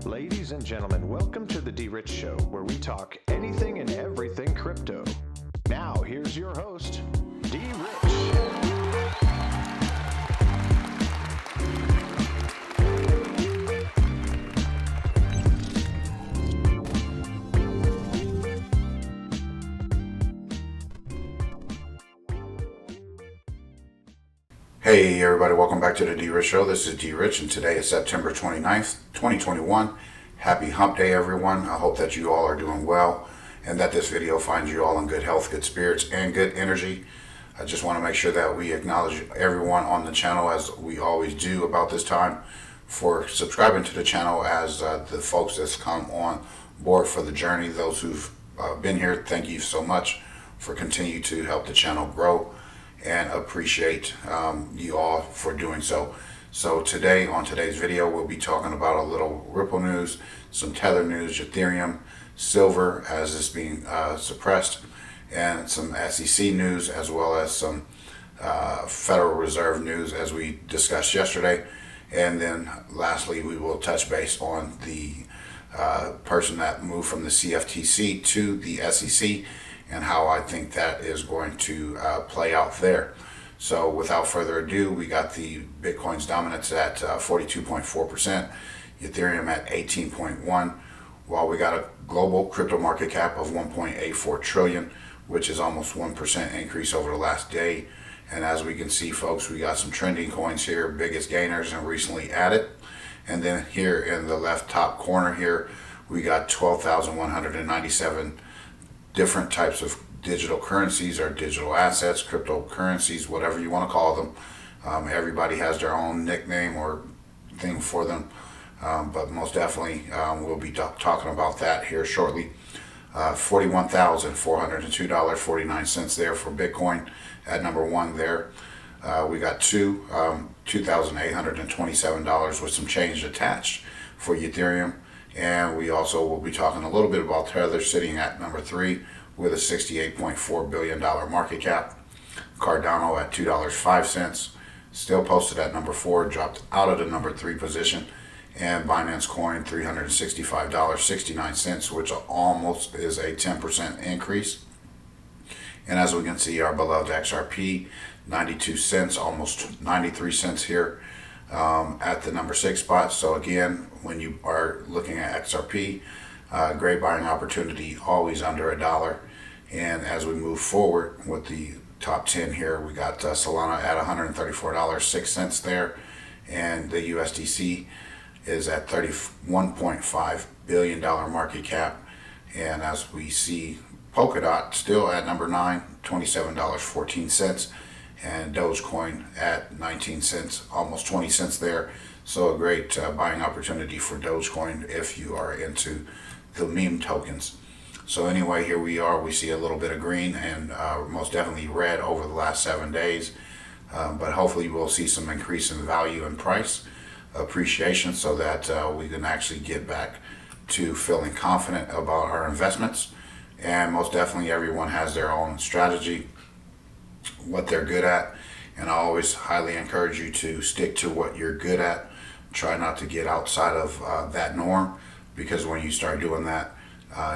Ladies and gentlemen, welcome to the DRich Show, where we talk anything and everything crypto. Now, here's your host, DRich. Hey everybody, welcome back to the DRich Show. This is DRich and today is September 29th, 2021. Happy hump day everyone. I hope that you all are doing well and that this video finds you all in good health, good spirits, and good energy. I just want to make sure that we acknowledge everyone on the channel, as we always do about this time, for subscribing to the channel, as the folks that's come on board for the journey. Those who've been here, thank you so much for continuing to help the channel grow, and appreciate you all for doing so. So today, on today's video, we'll be talking about a little Ripple news, some Tether news, Ethereum, silver as it's being suppressed, and some SEC news, as well as some Federal Reserve news as we discussed yesterday. And then lastly, we will touch base on the person that moved from the CFTC to the SEC and how I think that is going to play out there. So without further ado, we got the Bitcoin's dominance at 42.4%, Ethereum at 18.1%, while we got a global crypto market cap of 1.84 trillion, which is almost 1% increase over the last day. And as we can see, folks, we got some trending coins here, biggest gainers and recently added. And then here in the left top corner here, we got 12,197 different types of digital currencies or digital assets, cryptocurrencies, whatever you want to call them. Everybody has their own nickname or thing for them, but most definitely we'll be talking about that here shortly. $41,402.49 there for Bitcoin at number one there. We got $2,827 with some change attached for Ethereum. And we also will be talking a little bit about Tether, sitting at number 3 with a $68.4 billion market cap. Cardano at $2.05, still posted at number 4, dropped out of the number 3 position. And Binance Coin, $365.69, which almost is a 10% increase. And as we can see, our beloved XRP, 92 cents, almost 93 cents here. At the number 6 spot. So again, when you are looking at XRP, great buying opportunity, always under $1. And as we move forward with the top 10 here, we got Solana at $134.06 there, and the USDC is at $31.5 billion market cap. And as we see, Polkadot still at number 9, $27.14. And Dogecoin at 19 cents, almost 20 cents there. So a great buying opportunity for Dogecoin if you are into the meme tokens. So anyway, here we are. We see a little bit of green and most definitely red over the last 7 days. But hopefully we'll see some increase in value and price appreciation, so that we can actually get back to feeling confident about our investments. And most definitely everyone has their own strategy, what they're good at, and I always highly encourage you to stick to what you're good at. Try not to get outside of that norm, because when you start doing that,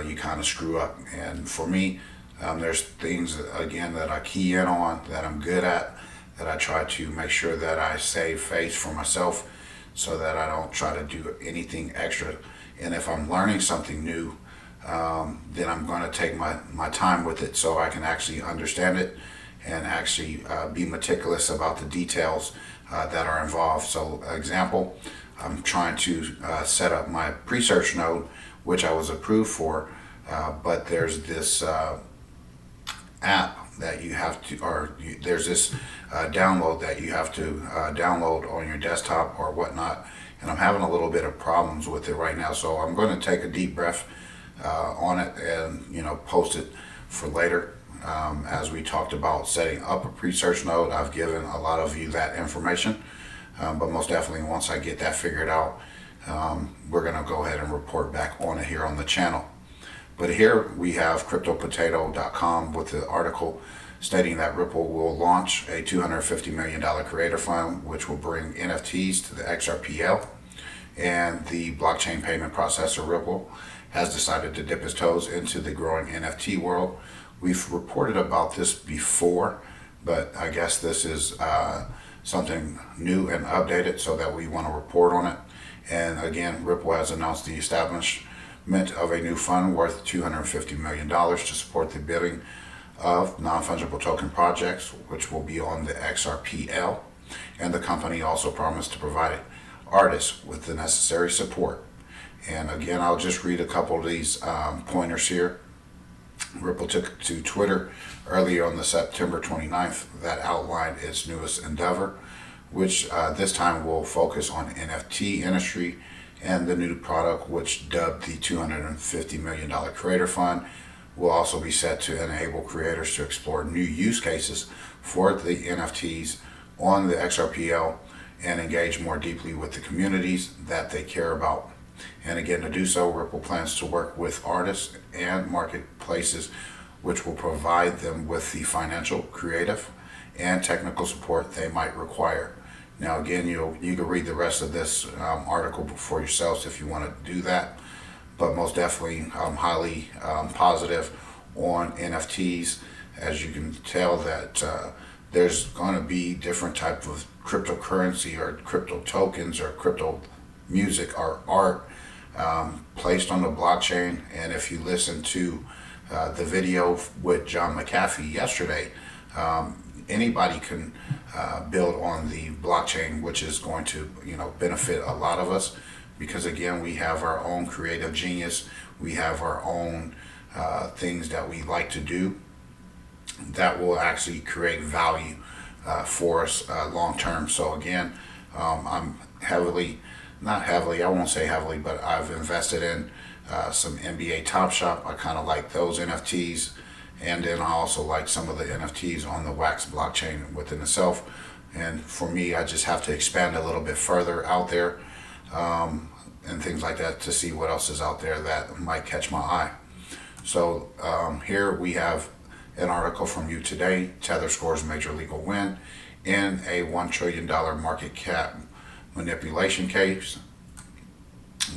you kind of screw up. And for me, there's things again that I key in on that I'm good at, that I try to make sure that I save face for myself, so that I don't try to do anything extra. And if I'm learning something new, then I'm going to take my time with it, so I can actually understand it and actually be meticulous about the details that are involved. So example, I'm trying to set up my pre-search node, which I was approved for, but there's this app that you have to, there's this download that you have to download on your desktop or whatnot, and I'm having a little bit of problems with it right now. So I'm going to take a deep breath on it and post it for later. As we talked about setting up a pre-search node, I've given a lot of you that information, but most definitely once I get that figured out, we're going to go ahead and report back on it here on the channel. But here we have CryptoPotato.com with the article stating that Ripple will launch a $250 million creator fund, which will bring NFTs to the XRPL. and the blockchain payment processor Ripple has decided to dip its toes into the growing NFT world. We've reported about this before, but I guess this is something new and updated, so that we want to report on it. And again, Ripple has announced the establishment of a new fund worth $250 million to support the building of non-fungible token projects, which will be on the XRPL. And the company also promised to provide artists with the necessary support. And again, I'll just read a couple of these pointers here. Ripple took to Twitter earlier on the September 29th that outlined its newest endeavor, which this time will focus on NFT industry, and the new product, which dubbed the $250 million Creator Fund, will also be set to enable creators to explore new use cases for the NFTs on the XRPL and engage more deeply with the communities that they care about. And again, to do so, Ripple plans to work with artists and marketplaces, which will provide them with the financial, creative, and technical support they might require. Now, again, you can read the rest of this article for yourselves if you want to do that. But most definitely, I'm highly positive on NFTs. As you can tell, that there's going to be different type of cryptocurrency or crypto tokens or crypto music or art placed on the blockchain. And if you listen to the video with John McAfee yesterday, anybody can build on the blockchain, which is going to benefit a lot of us, because again, we have our own creative genius, we have our own things that we like to do that will actually create value for us long term. So again, I'm not heavily, I won't say heavily, but I've invested in some NBA Top Shop. I kind of like those NFTs. And then I also like some of the NFTs on the Wax blockchain within itself. And for me, I just have to expand a little bit further out there and things like that to see what else is out there that might catch my eye. So here we have an article from You Today. Tether scores major legal win in a $1 trillion market cap manipulation case.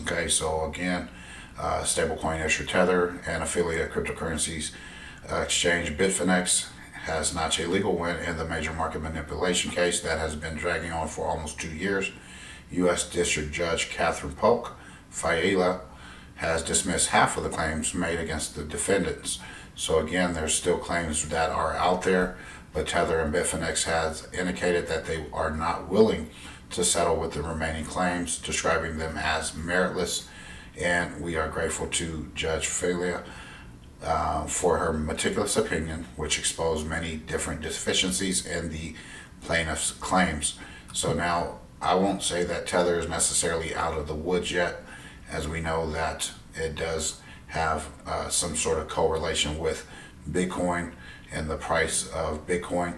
Okay, so again, stablecoin issuer Tether and affiliate cryptocurrencies exchange Bitfinex has notched a legal win in the major market manipulation case that has been dragging on for almost 2 years. U.S. District Judge Catherine Polk Failla has dismissed half of the claims made against the defendants. So again, there's still claims that are out there, but Tether and Bitfinex has indicated that they are not willing to settle with the remaining claims, describing them as meritless. And we are grateful to Judge Failla for her meticulous opinion, which exposed many different deficiencies in the plaintiff's claims. So now, I won't say that Tether is necessarily out of the woods yet, as we know that it does have some sort of correlation with Bitcoin and the price of Bitcoin.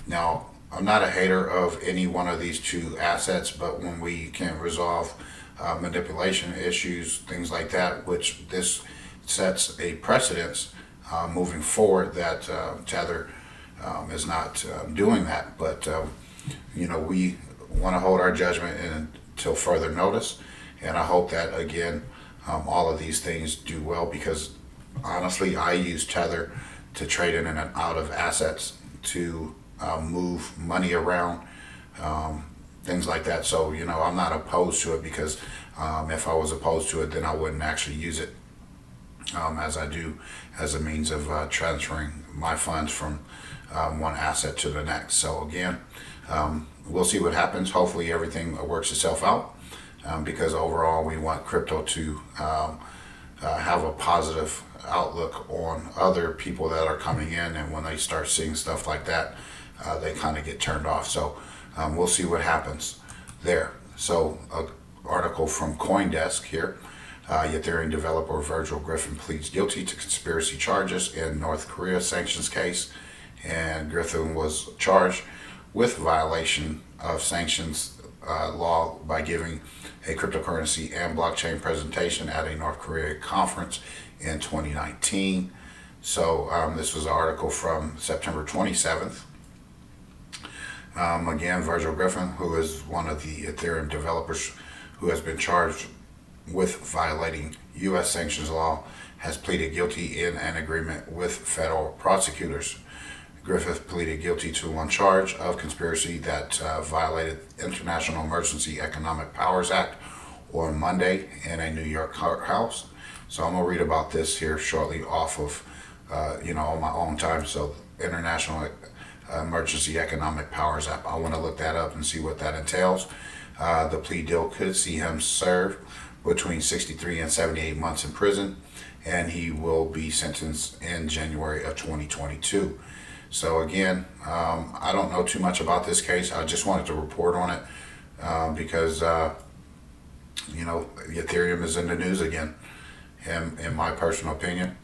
Now, I'm not a hater of any one of these two assets, but when we can resolve manipulation issues, things like that, which this sets a precedence moving forward, that Tether is not doing that. But we want to hold our judgment until further notice, and I hope that again all of these things do well, because honestly, I use Tether to trade in and out of assets, to move money around, things like that. So I'm not opposed to it, because if I was opposed to it, then I wouldn't actually use it as I do, as a means of transferring my funds from one asset to the next. So again, we'll see what happens. Hopefully everything works itself out, because overall we want crypto to have a positive outlook on other people that are coming in, and when they start seeing stuff like that, they kind of get turned off. So we'll see what happens there. So an article from CoinDesk here. Ethereum developer Virgil Griffin pleads guilty to conspiracy charges in North Korea sanctions case, and Griffin was charged with violation of sanctions law by giving a cryptocurrency and blockchain presentation at a North Korea conference in 2019. So this was an article from September 27th. Again, Virgil Griffin, who is one of the Ethereum developers who has been charged with violating U.S. sanctions law, has pleaded guilty in an agreement with federal prosecutors. Griffith pleaded guilty to one charge of conspiracy that violated International Emergency Economic Powers Act on Monday in a New York courthouse. So I'm going to read about this here shortly off of, on my own time. So International Emergency Economic Powers Act. I want to look that up and see what that entails. The plea deal could see him serve between 63 and 78 months in prison, and he will be sentenced in January of 2022. So again, I don't know too much about this case. I just wanted to report on it because, Ethereum is in the news again, in my personal opinion.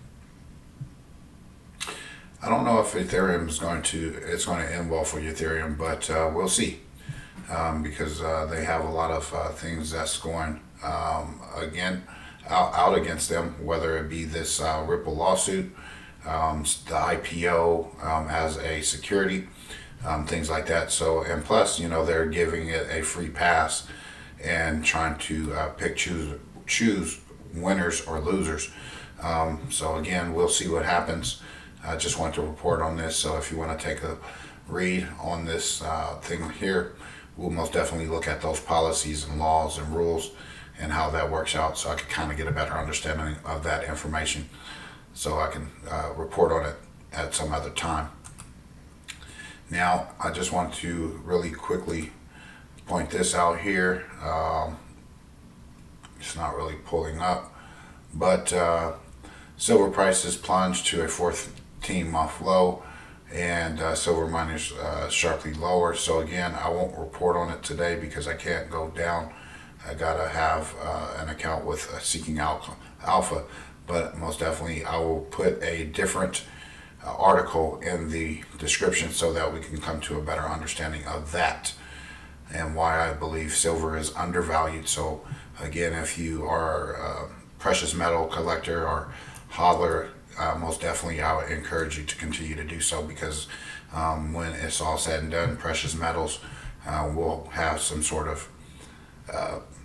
I don't know if Ethereum is going to end well for Ethereum, but we'll see, because they have a lot of things that's going out against them, whether it be this Ripple lawsuit, the IPO as a security, things like that. So, and plus, they're giving it a free pass and trying to choose winners or losers. So again, we'll see what happens. I just want to report on this. So if you want to take a read on this thing here, we'll most definitely look at those policies and laws and rules and how that works out, so I can kind of get a better understanding of that information, so I can report on it at some other time. Now, I just want to really quickly point this out here. It's not really pulling up, but silver prices plunged to a 14-month low, and silver miners sharply lower. So again, I won't report on it today because I can't go down. I gotta have an account with Seeking Alpha, but most definitely I will put a different article in the description so that we can come to a better understanding of that and why I believe silver is undervalued. So again, if you are a precious metal collector or hodler, most definitely I would encourage you to continue to do so, because when it's all said and done, precious metals will have some sort of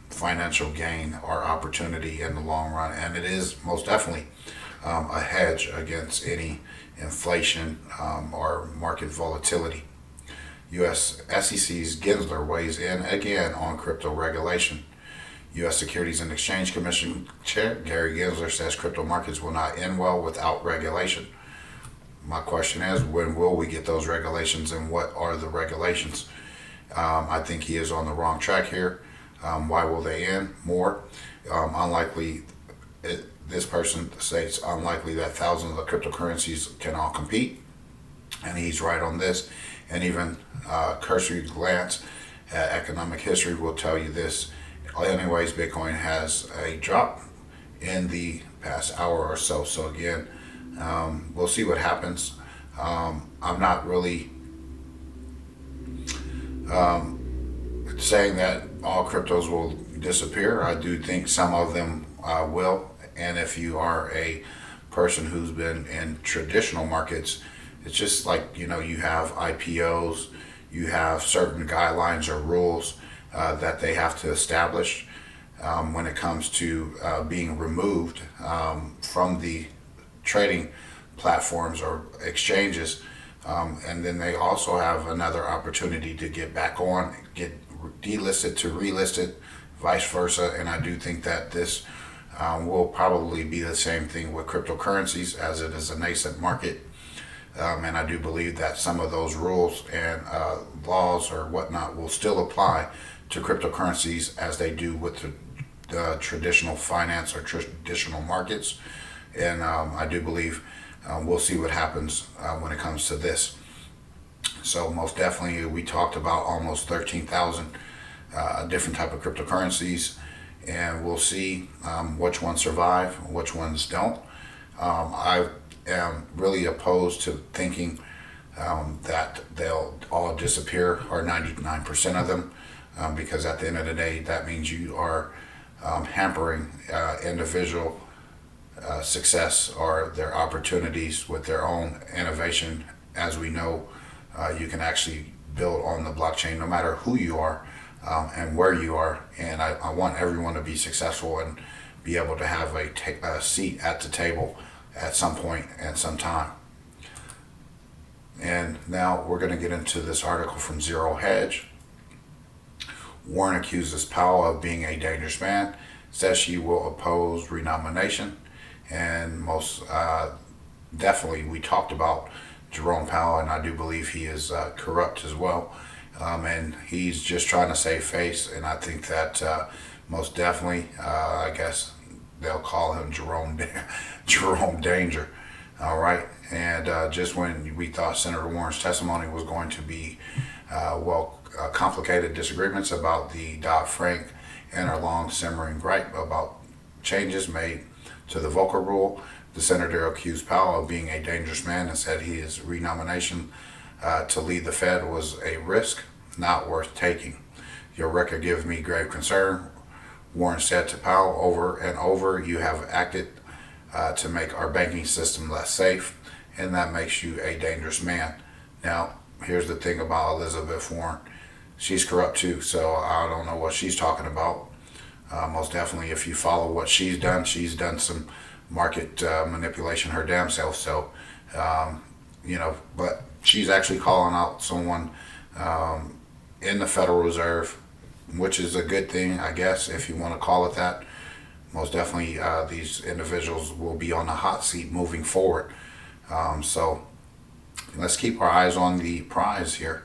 financial gain or opportunity in the long run, and it is most definitely a hedge against any inflation or market volatility. U.S. SEC's Gensler weighs in again on crypto regulation. U.S. Securities and Exchange Commission Chair Gary Gensler says crypto markets will not end well without regulation. My question is, when will we get those regulations, and what are the regulations? I think he is on the wrong track here. Why will they end? More unlikely. This person states unlikely that thousands of cryptocurrencies can all compete, and he's right on this. And even cursory glance at economic history will tell you this. Anyways, Bitcoin has a drop in the past hour or so. So again, we'll see what happens. I'm not really saying that all cryptos will disappear. I do think some of them will. And if you are a person who's been in traditional markets, it's just like, you have IPOs, you have certain guidelines or rules that they have to establish when it comes to being removed from the trading platforms or exchanges. And then they also have another opportunity to get back on, get delisted to relisted, vice versa. And I do think that this will probably be the same thing with cryptocurrencies, as it is a nascent market. And I do believe that some of those rules and laws or whatnot will still apply to cryptocurrencies as they do with the traditional finance or traditional markets. And I do believe we'll see what happens when it comes to this. So most definitely, we talked about almost 13,000 different type of cryptocurrencies, and we'll see which ones survive, which ones don't. I am really opposed to thinking that they'll all disappear, or 99% of them, because at the end of the day, that means you are hampering individual success or their opportunities with their own innovation. As we know, you can actually build on the blockchain no matter who you are. and where you are. And I want everyone to be successful and be able to have a seat at the table at some point and some time. And now we're going to get into this article from Zero Hedge. Warren accuses Powell of being a dangerous man, says she will oppose renomination. And most definitely, we talked about Jerome Powell, and I do believe he is corrupt as well. And he's just trying to save face. And I think that most definitely, I guess they'll call him Jerome Danger. All right. And just when we thought Senator Warren's testimony was going to be, complicated disagreements about the Dodd-Frank and our long simmering gripe about changes made to the Volcker rule, the senator accused Powell of being a dangerous man and said his renomination to lead the Fed was a risk not worth taking. Your record gives me grave concern, Warren said to Powell. Over and over, you have acted to make our banking system less safe, and that makes you a dangerous man. Now, here's the thing about Elizabeth Warren. She's corrupt too, so I don't know what she's talking about. Most definitely, if you follow what she's done some market manipulation her damn self. So, but she's actually calling out someone in the Federal Reserve, which is a good thing, I guess, if you want to call it that. Most definitely, these individuals will be on the hot seat moving forward. So let's keep our eyes on the prize here.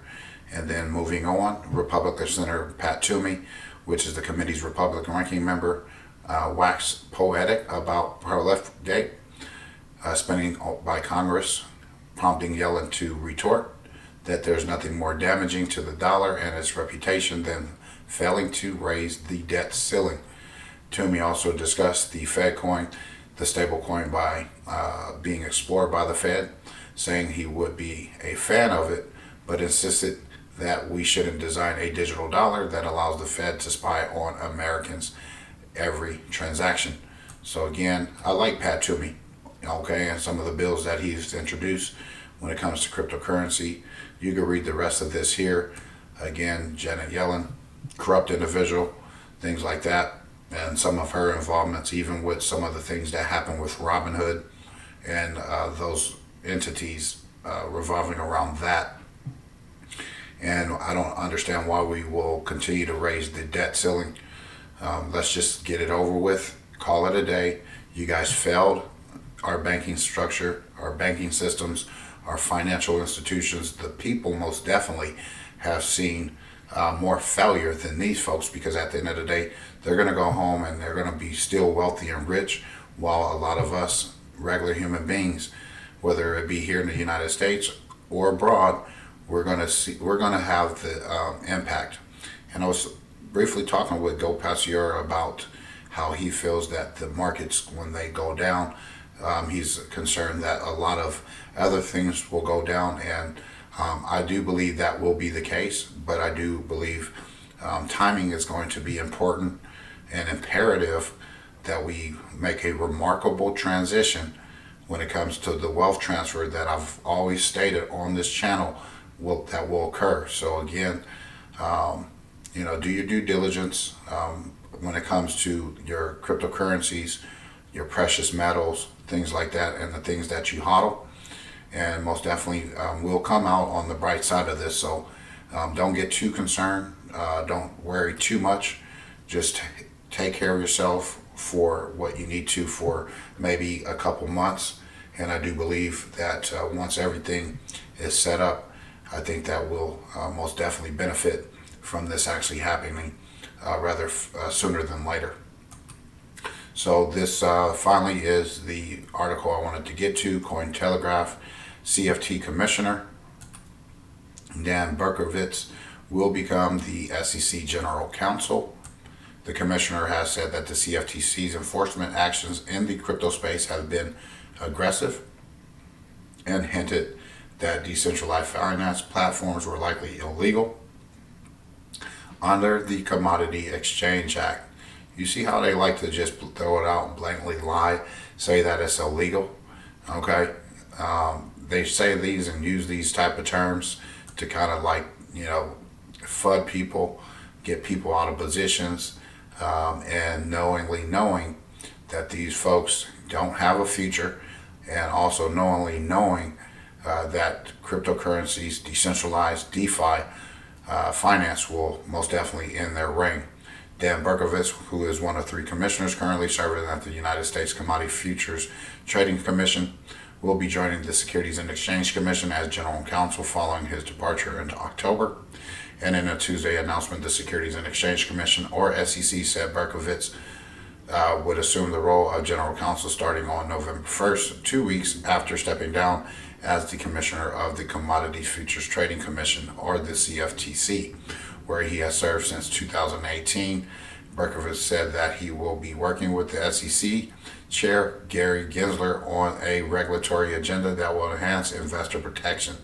And then moving on, Republican Senator Pat Toomey, which is the committee's Republican ranking member, waxed poetic about her left gate spending by Congress, prompting Yellen to retort that there's nothing more damaging to the dollar and its reputation than failing to raise the debt ceiling. Toomey also discussed the Fed coin, the stable coin, by being explored by the Fed, saying he would be a fan of it, but insisted that we shouldn't design a digital dollar that allows the Fed to spy on Americans every transaction. So again, I like Pat Toomey, okay, and some of the bills that he's introduced when it comes to cryptocurrency. You can read the rest of this here. Again, Janet Yellen, corrupt individual, things like that, and some of her involvements, even with some of the things that happened with Robinhood and those entities revolving around that. And I don't understand why we will continue to raise the debt ceiling. Let's just get it over with. Call it a day. You guys failed our banking structure, our banking systems, our financial institutions. The people most definitely have seen more failure than these folks, because at the end of the day, they're going to go home and they're going to be still wealthy and rich, while a lot of us regular human beings, whether it be here in the United States or abroad, we're going to have the impact. And I was briefly talking with Go Passier about how he feels that the markets, when they go down, he's concerned that a lot of other things will go down, and I do believe that will be the case, but I do believe timing is going to be important and imperative that we make a remarkable transition when it comes to the wealth transfer that I've always stated on this channel that will occur. So again, do your due diligence when it comes to your cryptocurrencies, your precious metals, things like that, and the things that you hodl. And most definitely we'll come out on the bright side of this. So don't get too concerned. Don't worry too much. Just take care of yourself for what you need to for maybe a couple months. And I do believe that once everything is set up, I think that will most definitely benefit from this actually happening rather sooner than later. So this finally is the article I wanted to get to. Cointelegraph, CFT Commissioner Dan Berkowitz will become the SEC General Counsel. The commissioner has said that the CFTC's enforcement actions in the crypto space have been aggressive, and hinted that decentralized finance platforms were likely illegal under the Commodity Exchange Act. You see how they like to just throw it out and blatantly lie, say that it's illegal, okay? They say these and use these type of terms to kind of FUD people, get people out of positions, and knowing that these folks don't have a future, and also knowing that cryptocurrencies, decentralized DeFi finance will most definitely end their reign. Dan Berkovitz, who is one of 3 commissioners currently serving at the United States Commodity Futures Trading Commission, will be joining the Securities and Exchange Commission as general counsel following his departure into October. And in a Tuesday announcement, the Securities and Exchange Commission, or SEC, said Berkovitz would assume the role of general counsel starting on November 1st, 2 weeks after stepping down as the commissioner of the Commodities Futures Trading Commission, or the CFTC, where he has served since 2018. Berkovitz said that he will be working with the SEC Chair Gary Gensler on a regulatory agenda that will enhance investor protection.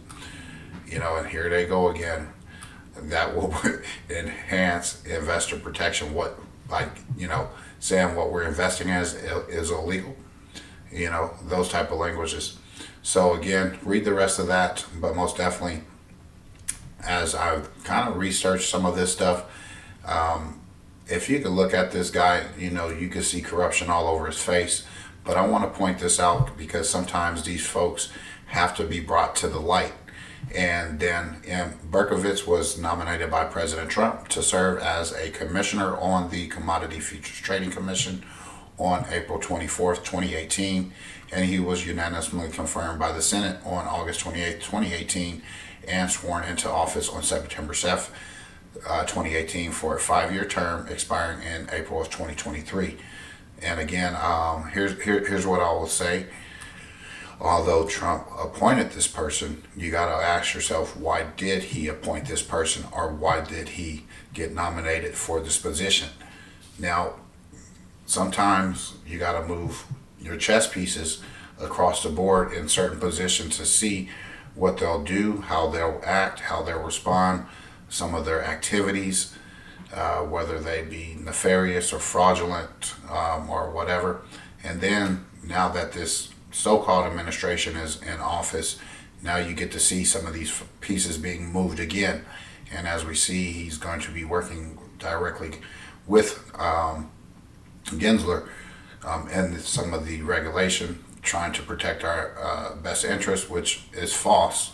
And here they go again. That will enhance investor protection. Saying what we're investing as is illegal. Those type of languages. So again, read the rest of that, but most definitely, as I've kind of researched some of this stuff, if you could look at this guy, you could see corruption all over his face. But I want to point this out because sometimes these folks have to be brought to the light. And then Berkovitz was nominated by President Trump to serve as a commissioner on the Commodity Futures Trading Commission on April 24th, 2018. And he was unanimously confirmed by the Senate on August 28th, 2018, and sworn into office on September 7th, 2018 for a 5-year term expiring in April of 2023. And again, here's what I will say. Although Trump appointed this person, you got to ask yourself, why did he appoint this person, or why did he get nominated for this position? Now, sometimes you got to move your chess pieces across the board in certain positions to see what they'll do, how they'll act, how they'll respond, some of their activities, whether they be nefarious or fraudulent, or whatever. And then now that this so-called administration is in office, now you get to see some of these pieces being moved again. And as we see, he's going to be working directly with Gensler and some of the regulation, trying to protect our best interest, which is false.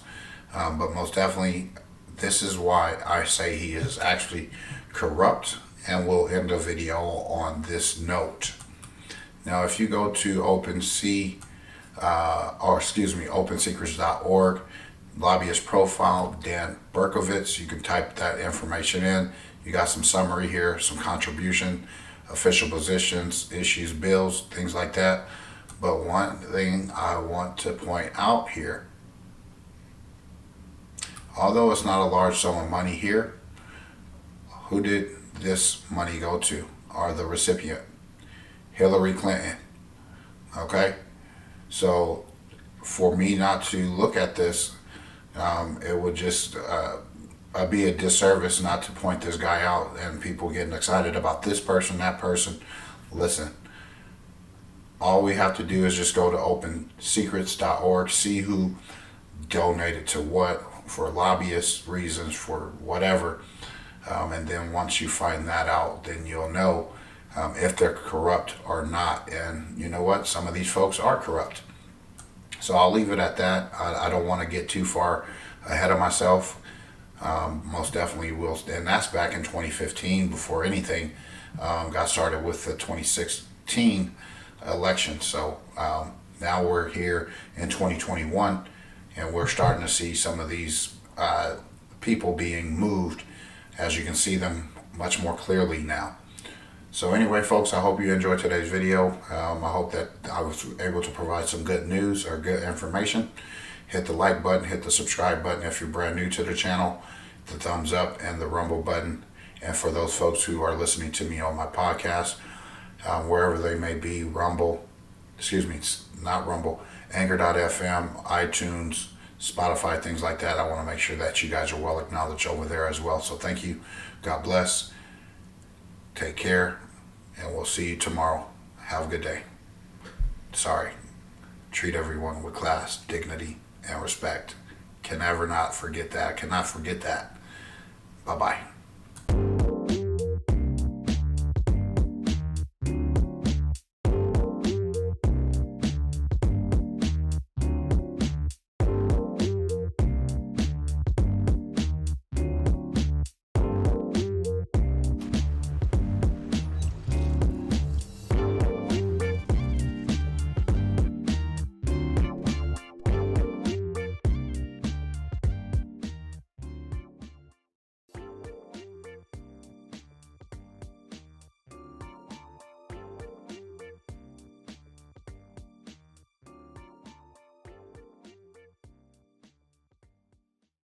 But most definitely, this is why I say he is actually corrupt, and we'll end the video on this note. Now, if you go to OpenSecrets.org, lobbyist profile, Dan Berkovitz, you can type that information in. You got some summary here, some contribution, official positions, issues, bills, things like that. But one thing I want to point out here, although it's not a large sum of money here, who did this money go to, or the recipient? Hillary Clinton. Okay? So for me not to look at this, it would just be a disservice not to point this guy out, and people getting excited about this person, that person. Listen, all we have to do is just go to OpenSecrets.org, see who donated to what, for lobbyist reasons, for whatever. And then once you find that out, then you'll know if they're corrupt or not. And you know what? Some of these folks are corrupt. So I'll leave it at that. I don't want to get too far ahead of myself. Most definitely will. And that's back in 2015, before anything got started with the 2016 election. So now we're here in 2021, and we're starting to see some of these people being moved, as you can see them much more clearly now. So anyway, folks, I hope you enjoyed today's video. I hope that I was able to provide some good news or good information. Hit the like button, hit the subscribe button if you're brand new to the channel, the thumbs up, and the rumble button. And for those folks who are listening to me on my podcast, wherever they may be, Anchor.fm, iTunes, Spotify, things like that. I want to make sure that you guys are well acknowledged over there as well. So thank you. God bless. Take care, and we'll see you tomorrow. Have a good day. Sorry. Treat everyone with class, dignity, and respect. Can never not forget that. Cannot forget that. Bye-bye.